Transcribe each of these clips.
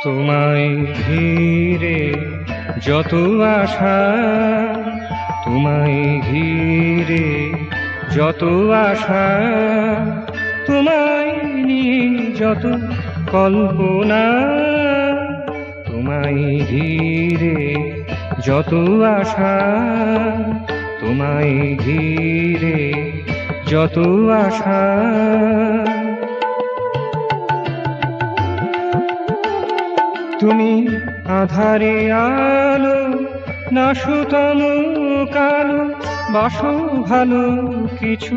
তোমায় ঘিরে যত আশা, তোমায় ঘিরে যত আশা, তোমায় নিয়ে যত কল্পনা, তোমায় ঘিরে যত আশা, তোমায় ঘিরে যত আশা। তুমি আধারে আলো, নাশুতম কালো, বাসো ভালো কিছু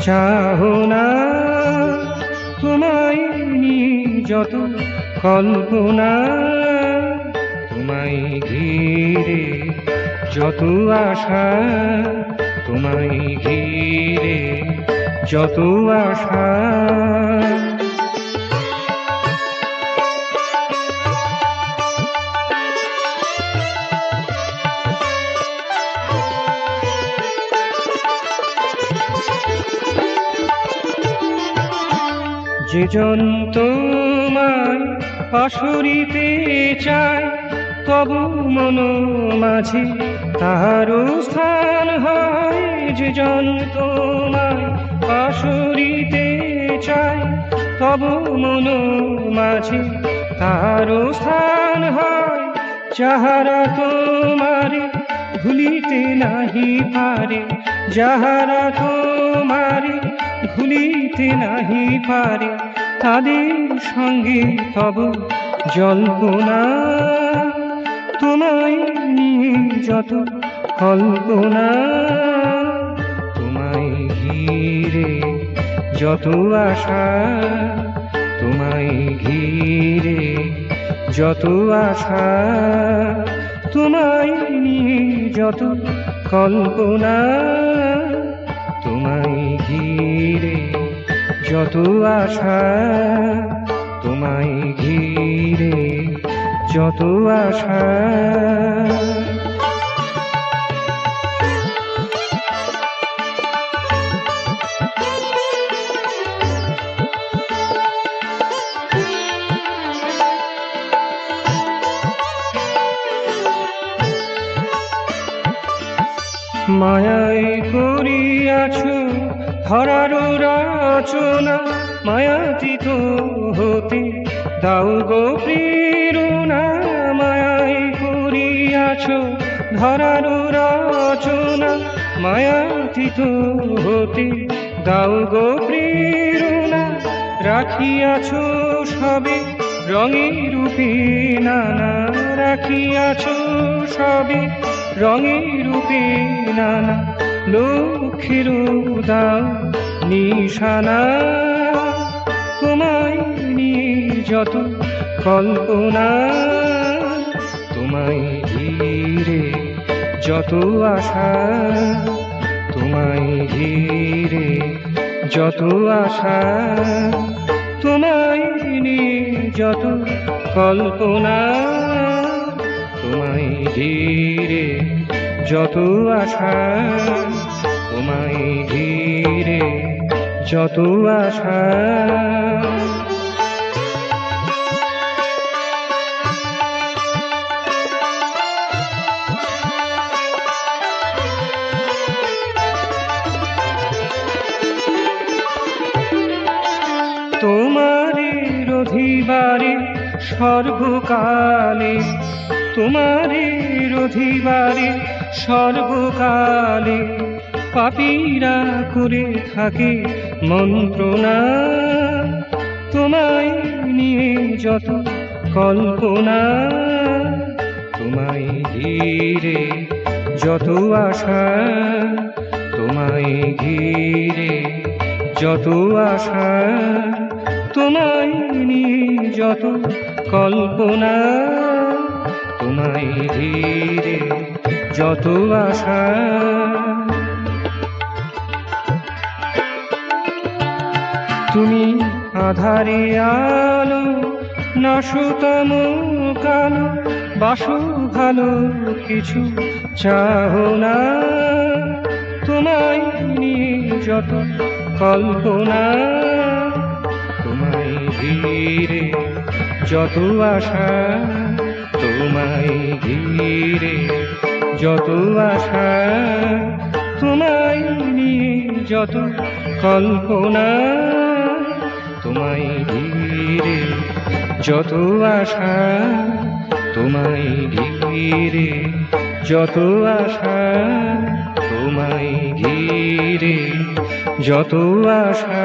চাহো না, তোমায় নিয়ে যত কল্পনা, তোমায় ঘিরে যত আশা, তোমায় ঘিরে যত আশা। যে জন তোমায় পাশরিতে চায়, তবু মন মাঝে তাহারও স্থান হয়। যে জন তোমায় পাশরিতে চায়, তবু মন মাঝে তাহারও স্থান হয়। যাহারা তোমারে ভুলিতে নাহি পারে, যাহারা তোমারে ভুলিতে নাহি পারে, তাদের সঙ্গে তব জল্পনা, তোমায় নিয়ে যত কল্পনা, তোমায় ঘিরে যত আশা, তোমায় ঘিরে যত আশা, তোমায় নিয়ে যত কল্পনা, তোমায় ঘিরে যত আশা, তোমায় ঘিরে যত আশা। মায়ায় করিয়াছ ধরার রচনা, মায়াতীত হতে দাও গো প্রেরণা। মায়ায় করিয়াছ ধরার রচনা, মায়াতীত হতে দাও গো প্রেরণা। রাখিয়াছ সবে রঙে রূপে নানা, রাখিয়াছ সবে রঙে রূপে নানা, লক্ষ্যের দাও নিশানা, তোমায় নিয়ে যত কল্পনা, তোমায় ঘিরে যত আশা, তোমায় ঘিরে যত আশা, তোমায় নিয়ে যত কল্পনা, তোমায় ঘিরে যত আশা, তোমায় ঘিরে যত আশা। তোমারে রধিবারে সর্বকালে, তোমারে রধিবারে সর্বকালে, পাপীরা করে থাকে মন্ত্রণা, তোমায় নিয়ে যত কল্পনা, তোমায় ঘিরে যত আশা, তোমায় ঘিরে যত আশা, তোমায় নিয়ে যত কল্পনা, তোমায় ঘিরে যত আশা। তুমি আধারে আলো, নাশতম কালো, বাসো ভালো কিছু চাও না, তোমায় নিয়ে যত কল্পনা, তোমায় ঘিরে যত আশা, তোমায় ঘিরে যত আশা, তোমায় নিয়ে যত কল্পনা, তোমায় ঘিরে যত আশা, তোমায় ঘিরে যত আশা, তোমায় ঘিরে যত আশা।